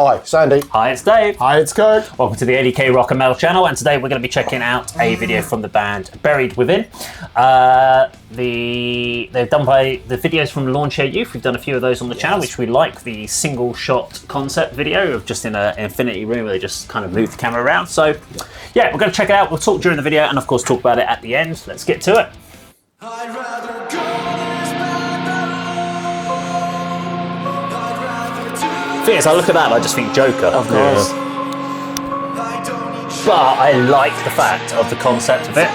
Hi, Sandy. Hi, it's Dave. Hi, it's Kirk. Welcome to the ADK Rock and Metal channel, and today we're going to be checking out a video from the band Buried Within. They've done by the videos from Lawn Chair Youth. We've done a few of those on the channel, which we like. The single shot concept video of just in an infinity room where they just kind of move the camera around. So yeah, we're going to check it out. We'll talk during the video and of course talk about it at the end. Let's get to it. I'd rather go The thing is, I look at that and I just think Joker. Of course. But I like the fact of the concept of it.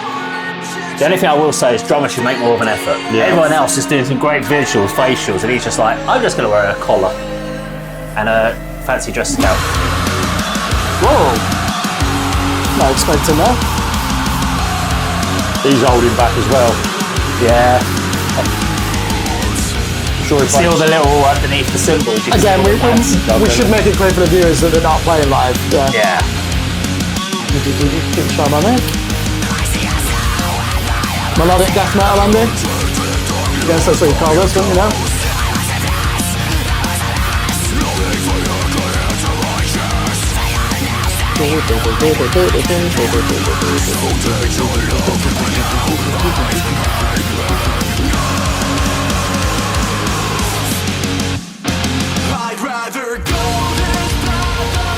The only thing I will say is drummer should make more of an effort. Yeah. Everyone else is doing some great visuals, facials, and he's just like, I'm just going to wear a collar and a fancy dress scout. Whoa. Not expecting that. He's holding back as well. Yeah. Sure, See all the little underneath the symbols. again, we should make it clear for the viewers that they're not playing live. Yeah. Good try, man. Melodic death metal, Andy. I guess that's what you call this, don't you know? I'd rather go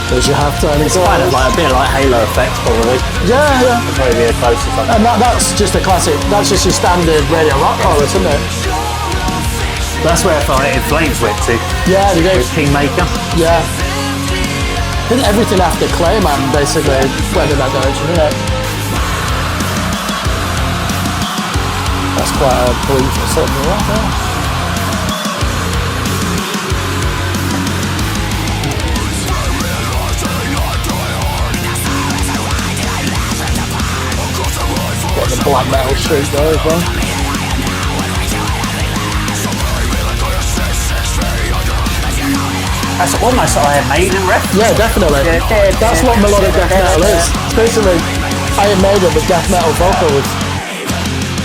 There's your halftime. It's kind of like a bit like Halo effect, probably. Yeah. Maybe a closest one. And that's just a classic. That's just your standard radio rock chorus, isn't it? That's where In Flames went to. Yeah, they do. With Kingmaker. Yeah. I think everything after Clayman basically went in that direction, isn't it? That's quite a brief sort of rock there. Got the black metal streak there as well. That's almost Iron Maiden ref. Yeah, definitely. That's what melodic death metal is. It's basically Iron Maiden with death metal vocals.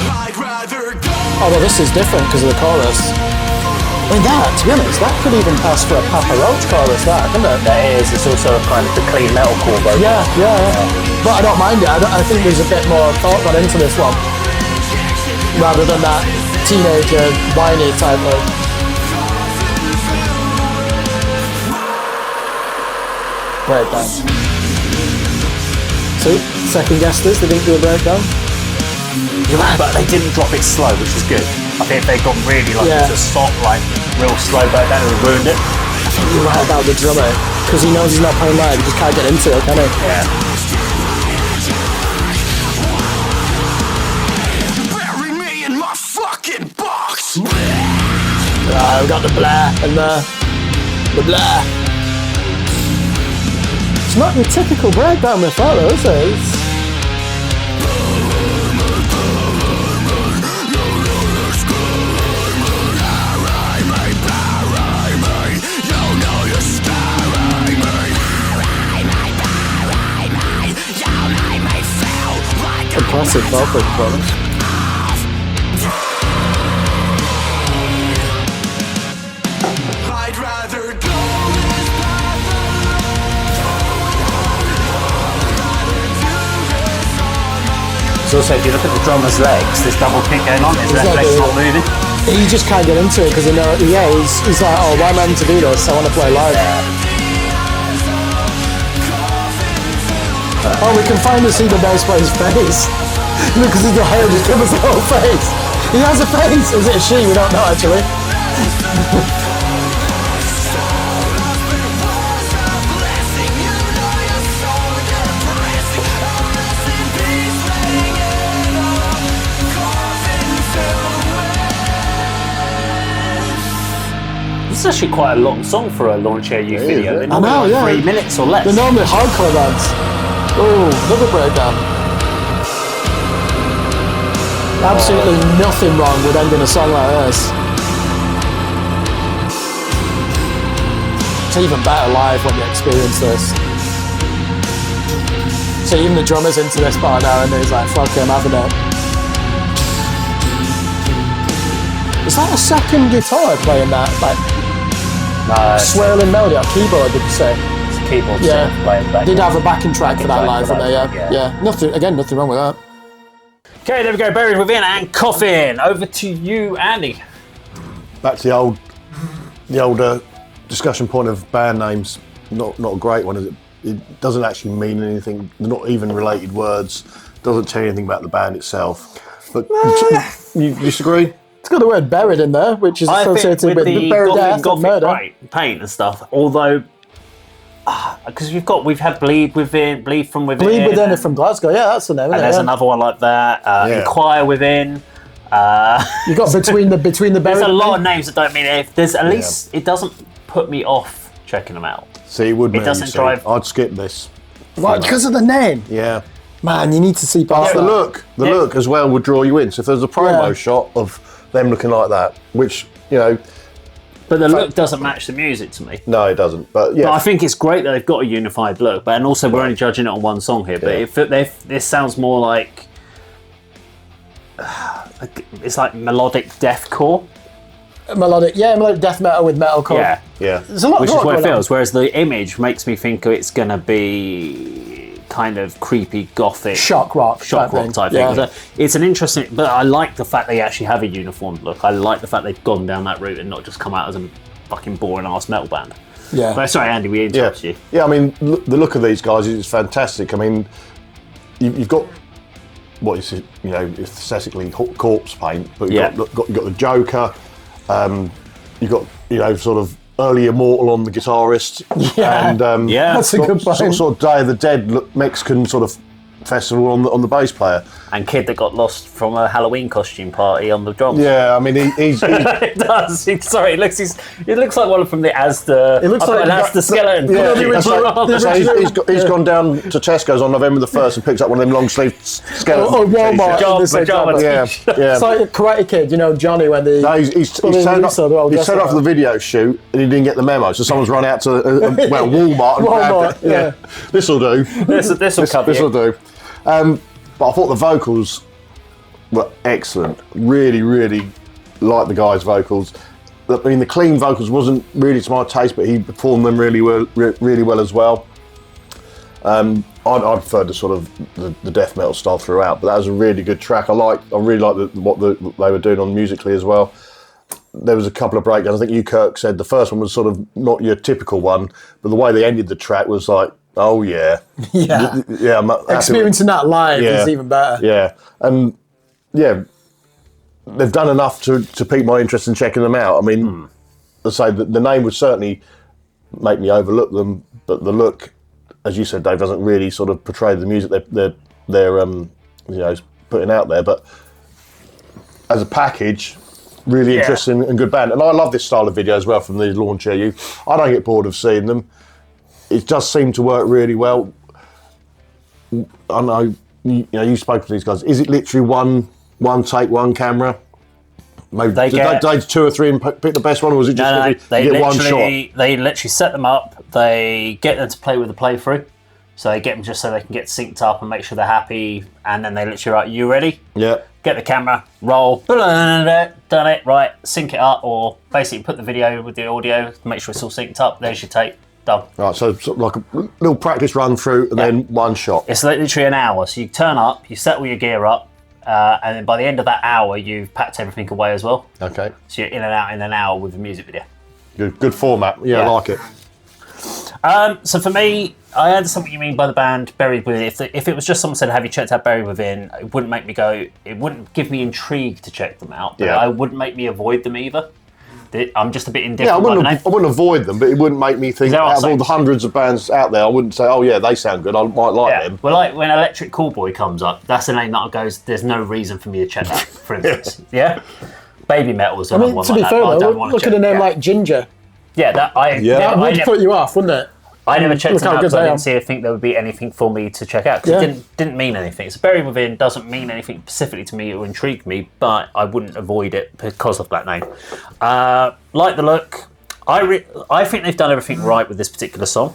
I'd rather go Although this is different because of the chorus. I mean, to be honest, that could even pass for a Papa Roach chorus, couldn't it? That is, it's also a kind of the clean metalcore vocal. Yeah. But I don't mind it. I think there's a bit more thought gone into this one. Rather than that teenager, whiny type of... breakdown. See? Second guess this, they didn't do a breakdown. You're right, but they didn't drop it slow, which is good. I think if they'd gone really into soft, real slow breakdown, it would have ruined it. I think you're right about the drummer, because he knows he's not playing live, he just can't get into it, can he? Yeah. bury me in my fucking box. We've got the blah and the blah. It's not your typical breakdown with that though, is it? Impressive vocal performance. I'd rather go So also, if you look at the drummer's legs, there's double kick going on. His left leg's not moving. He just can't get into it because he's like, oh, why am I having to do this? I want to play live. Oh, we can finally see the bass player's face. Because his hair just covers the whole face. He has a face. Is it a she? We don't know actually. It's actually quite a long song for a Lawn Chair Youth video. They're I know, normally yeah. 3 minutes or less. They're normally hardcore bands. Oh, another breakdown. Absolutely nothing wrong with ending a song like this. It's even better live when you experience this. So even the drummer's into this part now and he's like, fuck it, I'm having it. Is that a second guitar playing that? Like, swirling melody on keyboard, did you say? It's a keyboard Yeah. synth playing back. Did have a backing track for that track live, for didn't they? that, Yeah. yeah. Yeah. Nothing wrong with that. Okay, there we go. Buried Within and Coffin. Over to you, Andy. Back to the old discussion point of band names. Not a great one, is it? It doesn't actually mean anything. They're not even related words. Doesn't tell you anything about the band itself. But you disagree? It's got the word buried in there, which is I think associated with the buried death and gothic murder. paint and stuff. Although, because we've had Bleed from Within. Bleed Within is from Glasgow. Yeah, that's the name. And isn't it? there's Yeah. another one like that. Inquire Within. You got between the buried. There's a lot of names that don't mean anything. There's at least it doesn't put me off checking them out. See, it would. It doesn't drive. I'd skip this. Why? Because of the name. Yeah. Man, you need to see past The that. look as well would draw you in. So if there's a promo Yeah. shot of them looking like that, which, you know, But the look doesn't match the music to me. no, it doesn't. But yeah, But I think it's great that they've got a unified look. But and also we're only judging it on one song here. But this sounds more like it's like melodic deathcore. Melodic death metal with metalcore. Yeah. yeah. There's a lot. Which lot is what it going on. feels. Whereas the image makes me think it's going to be kind of creepy gothic Shock rock type thing. thing. Yeah. So it's an interesting, but I like the fact they actually have a uniformed look. I like the fact they've gone down that route and not just come out as a fucking boring ass metal band. Yeah. But sorry, Andy, we interrupted you. Yeah, I mean, the look of these guys is fantastic. I mean, you've got what is it, you know, aesthetically corpse paint, but you've got the Joker. You've got, you know, sort of early Immortal on the guitarist. Yeah. And That's a good point. Sort of Day of the Dead Mexican sort of festival on the bass player. And kid that got lost from a Halloween costume party on the drums. Yeah, I mean, he's It does. Sorry, it looks like one from the Asda. It looks like an Asda skeleton. Yeah, the that's original- right. the So original- he's gone down to Tesco's on November the 1st and picked up one of them long sleeve skeleton Or Walmart. t-shirts. in this Pajama example. Yeah, yeah. It's like Karate Kid, you know, Johnny when they. No, he's Well, turned Lisa, they're all up, he's dressed turned like up for the video shoot and he didn't get the memo, so someone's run out to Walmart and Walmart, grabbed it. yeah. This'll do. This will cover This'll you. do. But I thought the vocals were excellent. Really, really liked the guy's vocals. I mean, the clean vocals wasn't really to my taste, but he performed them really well as well. I preferred the sort of the death metal style throughout, but that was a really good track. I really liked what they were doing on musically as well. There was a couple of breakdowns. I think you, Kirk, said the first one was sort of not your typical one, but the way they ended the track was like, oh yeah, Yeah. yeah. I'm happy with- Experiencing that live Yeah. is even better. yeah, and yeah, they've done enough to pique my interest in checking them out. I mean, I say the name would certainly make me overlook them, but the look, as you said, Dave, doesn't really sort of portray the music they're you know, putting out there. But as a package, really interesting and good band. And I love this style of video as well from the Lawn Chair U. I don't get bored of seeing them. It does seem to work really well. I know you spoke to these guys. Is it literally one take, one camera? Maybe They did get- they 2 or 3 and pick the best one, or was it just No, literally you get one shot? They literally set them up. They get them to play with the playthrough. So they get them just so they can get synced up and make sure they're happy. And then they literally, right, you ready? Yeah. Get the camera, roll, done it, right, sync it up, or basically put the video with the audio, make sure it's all synced up. There's your tape, done. Right, so sort of like a little practice run through and then one shot. It's literally an hour. So you turn up, you set all your gear up, and then by the end of that hour, you've packed everything away as well. Okay. So you're in and out in an hour with a music video. Good format. Yeah, I Yeah. like it. So for me, I understand what you mean by the band Buried Within. If it was just someone said, "Have you checked out Buried Within?" It wouldn't make me go. It wouldn't give me intrigue to check them out. But Yeah. I wouldn't make me avoid them either. I'm just a bit Yeah, I indifferent. wouldn't avoid them, but it wouldn't make me think, There are out of all some- the hundreds of bands out there, I wouldn't say, oh yeah, they sound good, I might like Yeah. them. Well, like when Electric Callboy comes up, that's a name that goes. There's no reason for me to check that. For instance, yeah. Baby Metal is I another mean, one to like be that. fair but I though, don't want to look at check. a name Yeah. like Ginger. Yeah, that That would put you off, wouldn't it? I never checked Look them how out good because I they didn't are. see I think there would be anything for me to check out. 'Cause Yeah. it didn't mean anything. So Buried Within doesn't mean anything specifically to me or intrigue me, but I wouldn't avoid it because of that name. Like the look, I think they've done everything right with this particular song.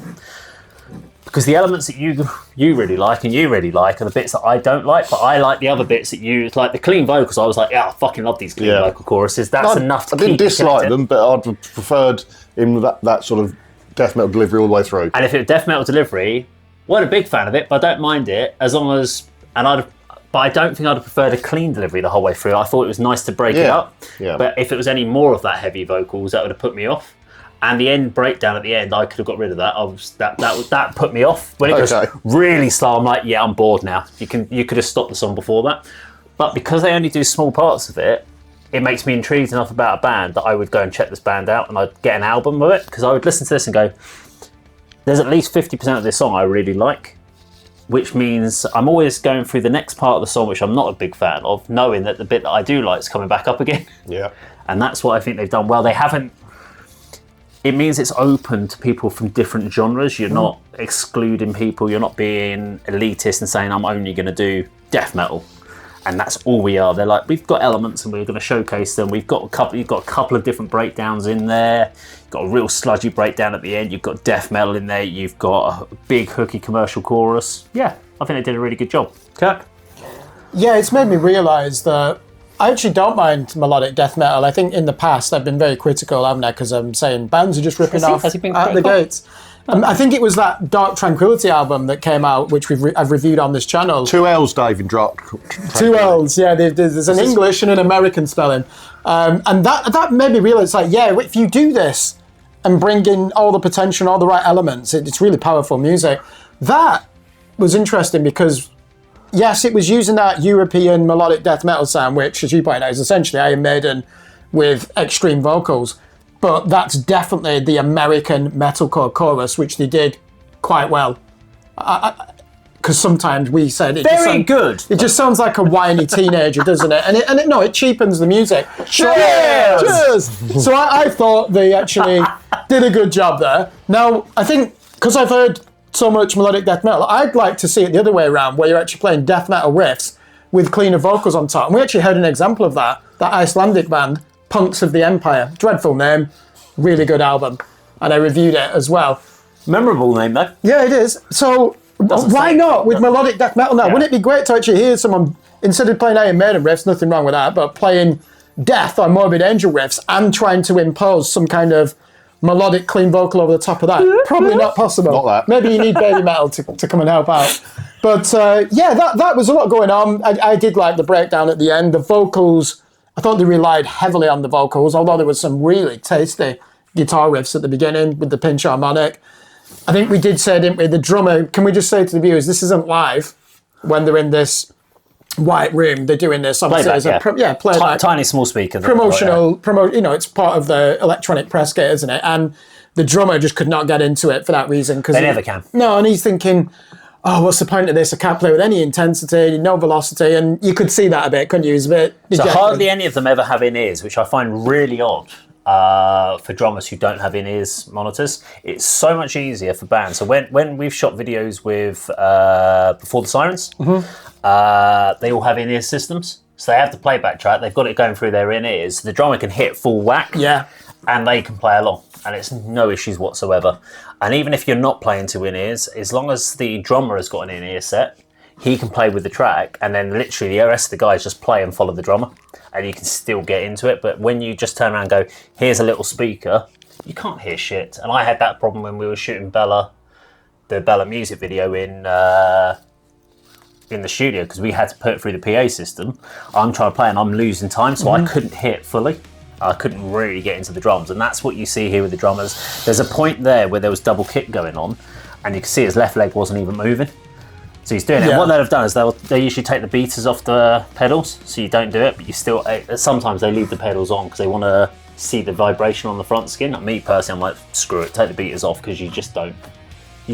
Because the elements that you really like and you really like are the bits that I don't like, but I like the other bits that you like. The clean vocals, I was like, yeah, I fucking love these clean Yeah. vocal choruses. That's enough to I didn't keep me dislike connected. them, but I'd have preferred in that sort of death metal delivery all the way through. And if it was death metal delivery, wasn't a big fan of it, but I don't mind it as long as. But I don't think I'd have preferred a clean delivery the whole way through. I thought it was nice to break it up. Yeah. But if it was any more of that heavy vocals, that would have put me off. And the end breakdown at the end, I could have got rid of that. That put me off. When it goes really slow, I'm like, yeah, I'm bored now. You could have stopped the song before that. But because they only do small parts of it, it makes me intrigued enough about a band that I would go and check this band out and I'd get an album of it, because I would listen to this and go, there's at least 50% of this song I really like, which means I'm always going through the next part of the song, which I'm not a big fan of, knowing that the bit that I do like is coming back up again. Yeah. And that's what I think they've done well. They haven't. It means it's open to people from different genres. You're not excluding people. You're not being elitist and saying, I'm only going to do death metal. And that's all we are. They're like, we've got elements and we're going to showcase them. You've got a couple of different breakdowns in there. You've got a real sludgy breakdown at the end. You've got death metal in there. You've got a big hooky commercial chorus. Yeah, I think they did a really good job. Kirk? Yeah, it's made me realise that I actually don't mind melodic death metal. I think in the past I've been very critical, haven't I? Because I'm saying bands are just ripping off has he been out the critical? gates. I think it was that Dark Tranquility album that came out, which I've reviewed on this channel. 2 L's, Dave, in Drop. 2 L's, yeah. There's an English and an American spelling. And that made me realise, like, yeah, if you do this and bring in all the potential and all the right elements, it's really powerful music. That was interesting because, yes, it was using that European melodic death metal sound, which, as you pointed out, is essentially Iron Maiden with extreme vocals. But that's definitely the American metalcore chorus, which they did quite well. Because sometimes we said it It just sounds like a whiny teenager, doesn't it? And it cheapens the music. Cheers! So I thought they actually did a good job there. Now, I think, because I've heard so much melodic death metal, I'd like to see it the other way around, where you're actually playing death metal riffs with cleaner vocals on top. And we actually heard an example of that Icelandic band, Punks of the Empire. Dreadful name, really good album. And I reviewed it as well. Memorable name, though. Yeah, it is. So why not with melodic death metal now? Yeah. Wouldn't it be great to actually hear someone, instead of playing Iron Maiden riffs, nothing wrong with that, but playing Death or Morbid Angel riffs and trying to impose some kind of melodic clean vocal over the top of that? Probably not possible. Not that. Maybe you need Baby Metal to come and help out. But yeah, that was a lot going on. I did like the breakdown at the end. The vocals, I thought they relied heavily on the vocals, although there was some really tasty guitar riffs at the beginning with the pinch harmonic. I think we did say, didn't we, the drummer, can we just say to the viewers, this isn't live when they're in this white room, they're doing this. Playback, playback. Tiny small speaker. Promotional, it's part of the electronic press kit, isn't it? And the drummer just could not get into it for that reason. They never can. No, and he's thinking, oh, what's the point of this? I can't play with any intensity, no velocity, and you could see that a bit, couldn't you? He's a bit dejected. So hardly any of them ever have in-ears, which I find really odd for drummers who don't have in-ears monitors. It's so much easier for bands. So when we've shot videos with Before the Sirens, they all have in-ear systems. So they have the playback track, they've got it going through their in-ears. The drummer can hit full whack, and they can play along. And it's no issues whatsoever. And even if you're not playing to in-ears, as long as the drummer has got an in-ear set, he can play with the track, and then literally the rest of the guys just play and follow the drummer, and you can still get into it. But when you just turn around and go, here's a little speaker, you can't hear shit. And I had that problem when we were shooting the Bella music video in the studio, because we had to put it through the PA system. I'm trying to play and I'm losing time, so I couldn't hit fully. I couldn't really get into the drums, and that's what you see here with the drummers. There's a point there where there was double kick going on, and you can see his left leg wasn't even moving. So he's doing it. And what they'll have done is they usually take the beaters off the pedals, so you don't do it, but you still, sometimes they leave the pedals on because they want to see the vibration on the front skin. Like me personally, I'm like, screw it, take the beaters off, because you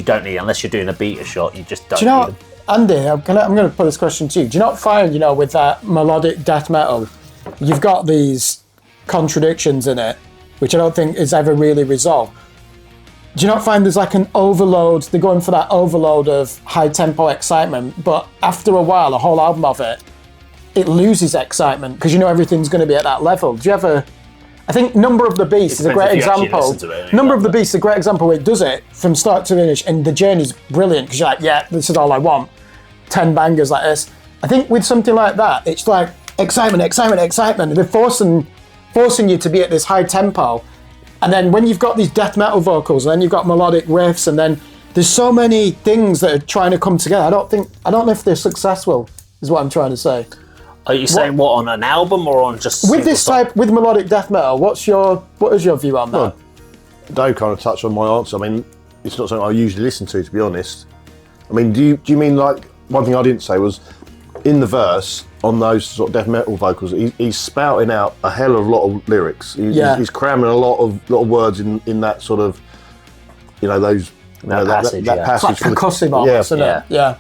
don't need, unless you're doing a beater shot, you just don't Do you know, need them. Andy, I'm going to put this question to you. Do you not find, with that melodic death metal, you've got these contradictions in it, which I don't think is ever really resolved? Do you not find there's like an overload? They're going for that overload of high tempo excitement, but after a while, a whole album of it loses excitement because everything's going to be at that level. Do you ever? I think Number of the Beast is a great example. Number of the Beast is a great example where it does it from start to finish, and the journey's brilliant because you're like, yeah, this is all I want. 10 bangers like this. I think with something like that, it's like excitement. They're forcing you to be at this high tempo, And then when you've got these death metal vocals, and then you've got melodic riffs, and then there's so many things that are trying to come together. I don't know if they're successful, is what I'm trying to say. Are you saying what on an album or on just With this type, with melodic death metal, what is your view on that? Well, Dave kind of touched on my answer. I mean, it's not something I usually listen to be honest. I mean, do you mean like, one thing I didn't say was, in the verse, on those sort of death metal vocals, he's spouting out a hell of a lot of lyrics. He's cramming a lot of words in that sort of, those... That passage, that yeah. passage. It's like percussive almost, isn't it? Yeah.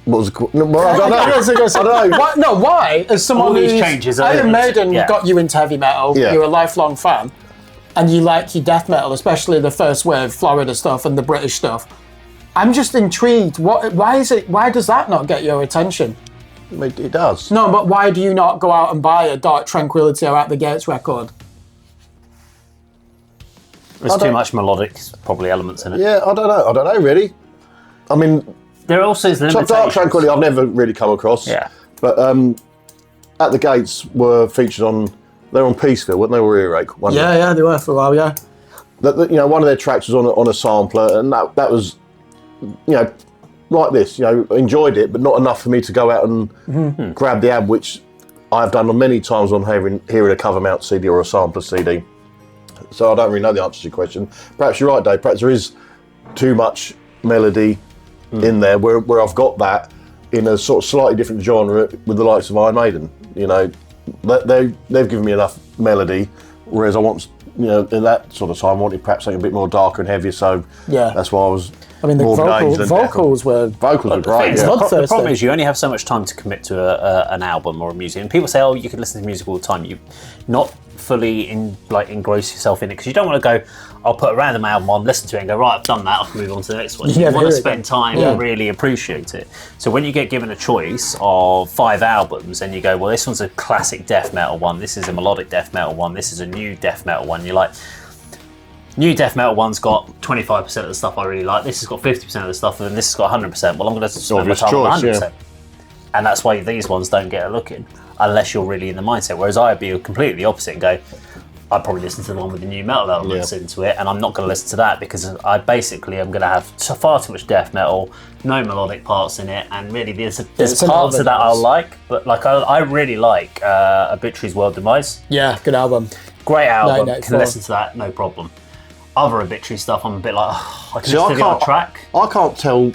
What was it? No, well, I don't know. Why? As someone All these who's- changes are Iron Maiden yeah. got you into heavy metal. Yeah. You're a lifelong fan, and you like your death metal, especially the first wave Florida stuff and the British stuff. I'm just intrigued. Why does that not get your attention? It does. No, but why do you not go out and buy a Dark Tranquillity or At the Gates record? There's too much melodic, probably, elements in it. Yeah, I don't know really. I mean, There also is limitations. Dark Tranquillity I've never really come across. Yeah. But At the Gates were featured on... They're on Peaceville, weren't they? Or Earache. Yeah, they were for a while, yeah. One of their tracks was on a sampler, and that was, like this. Enjoyed it, but not enough for me to go out and grab the album, which I've done many times on hearing a cover mount CD or a sampler CD. So I don't really know the answer to your question. Perhaps you're right, Dave. Perhaps there is too much melody in there, where I've got that in a sort of slightly different genre with the likes of Iron Maiden. They've given me enough melody, whereas I want, in that sort of time, I wanted perhaps something a bit more darker and heavier. So that's why I was. I mean, the more engaged than vocals were great. Yeah. The problem is you only have so much time to commit to an album or a music. And people say, "Oh, you can listen to music all the time." You not fully engross yourself in it, because you don't want to go, I'll put a random album on, listen to it, and go, right, I've done that. I can move on to the next one. You want to spend time and really appreciate it. So when you get given a choice of 5 albums, and you go, well, this one's a classic death metal one. This is a melodic death metal one. This is a new death metal one. You're like, new death metal one's got 25% of the stuff I really like. This has got 50% of the stuff, and then this has got 100%. Well, I'm going to spend my time on 100%. And that's why these ones don't get a look in, unless you're really in the mindset. Whereas I'd be completely the opposite and go, I'd probably listen to the one with the new metal elements into it, and I'm not going to listen to that because I basically am going to have far too much death metal, no melodic parts in it, and really there's parts of that I'll like, but like I really like Obituary's World Demise. Yeah, good album. Great album, can listen to that, no problem. Other Obituary stuff, I'm a bit like, I can listen to the odd track. I can't tell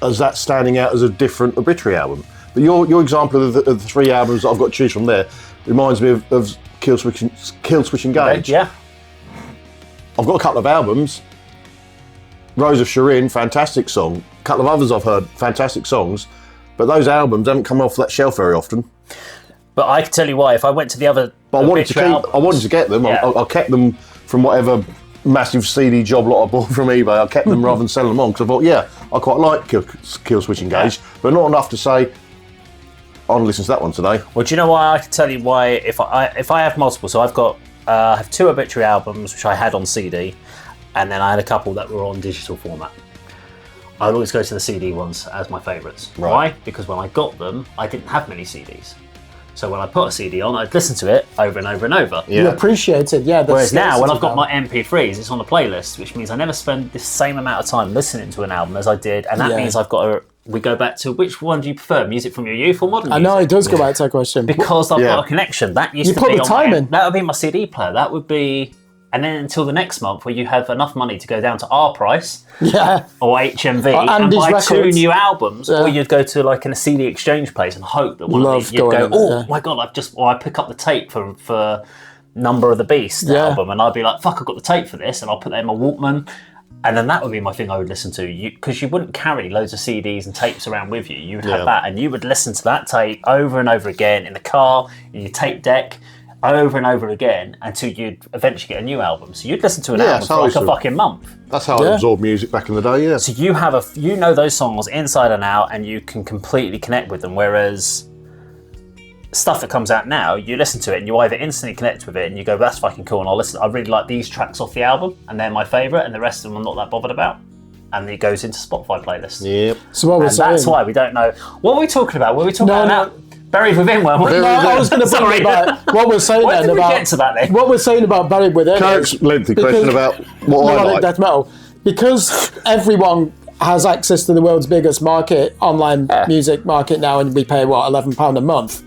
as that standing out as a different Obituary album. But your example of the 3 albums that I've got to choose from there reminds me of Killswitch Engage. Yeah. I've got a couple of albums. Rose of Sharin, fantastic song. A couple of others I've heard, fantastic songs. But those albums haven't come off that shelf very often. But I can tell you why, if I went to the other But I wanted to get them. Yeah. I kept them from whatever massive CD job lot I bought from eBay. I kept them rather than selling them on, because I thought, I quite like Killswitch Engage, but not enough to say, I'll listen to that one today. Well, do you know why? I can tell you why. If I have multiple, so I've got I have 2 Obituary albums which I had on CD, and then I had a couple that were on digital format. I'd always go to the CD ones as my favourites. Right. Why? Because when I got them, I didn't have many CDs. So when I put a CD on, I'd listen to it over and over and over. You appreciate it, yeah. Whereas now, when I've got my MP3s, it's on a playlist, which means I never spend the same amount of time listening to an album as I did, and that means I've got to. We go back to, which one do you prefer, music from your youth or modern music? I know, it does go back to that question. Because I've got a connection. That used You to put be the on time in. That would be my CD player. That would be, and then until the next month where you have enough money to go down to our price or HMV and Andy's buy 2 Records. new albums, or you'd go to like in a CD exchange place and hope that one of these you'd go, oh my god, I pick up the tape for Number of the Beast album, and I'd be like, fuck, I've got the tape for this, and I'll put that in my Walkman. And then that would be my thing I would listen to, because you wouldn't carry loads of CDs and tapes around with you. You would have that, and you would listen to that tape over and over again in the car, in your tape deck, over and over again until you'd eventually get a new album. So you'd listen to an album for like a fucking month. That's how I absorbed music back in the day, So you have you know those songs inside and out, and you can completely connect with them, whereas stuff that comes out now, you listen to it and you either instantly connect with it and you go, that's fucking cool, and I really like these tracks off the album and they're my favourite, and the rest of them I'm not that bothered about, and it goes into Spotify playlists. So what we're saying, that's why we don't know. What were we talking about? Were we talking about Buried within, weren't we? No, I was going to bring Sorry. about what we're saying Why then did we about get to that then? what we're saying about Buried Within. Kirk's is lengthy because- question about what I melodic like. death metal, because everyone has access to the world's biggest market, online music market now, and we pay what £11 a month.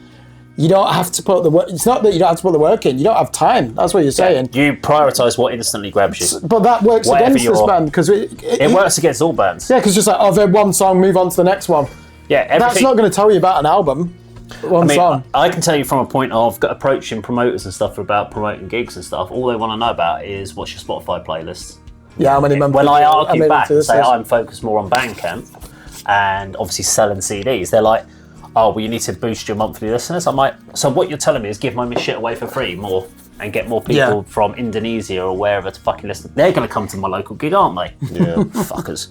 You don't have to put the work. It's not that you don't have to put the work in. You don't have time. That's what you're saying. You prioritise what instantly grabs you. But that works Whatever against this you're- band because It works against all bands. Yeah, because just like, oh, they're one song, move on to the next one. Yeah, everything. That's not going to tell you about an album. One I mean, song. I can tell you from a point of approaching promoters and stuff about promoting gigs and stuff. All they want to know about is what's your Spotify playlist. Yeah, how many months? When I argue many back and months say is this? I'm focused more on Bandcamp and obviously selling CDs, they're like, "Oh, well, you need to boost your monthly listeners." I'm like, "So what you're telling me is give my shit away for free more and get more people Yeah. from Indonesia or wherever to fucking listen. They're going to come to my local gig, aren't they?" Yeah. Fuckers.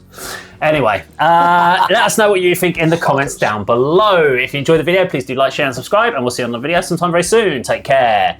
Anyway, let us know what you think in the comments down below. If you enjoyed the video, please do like, share, and subscribe, and we'll see you on the video sometime very soon. Take care.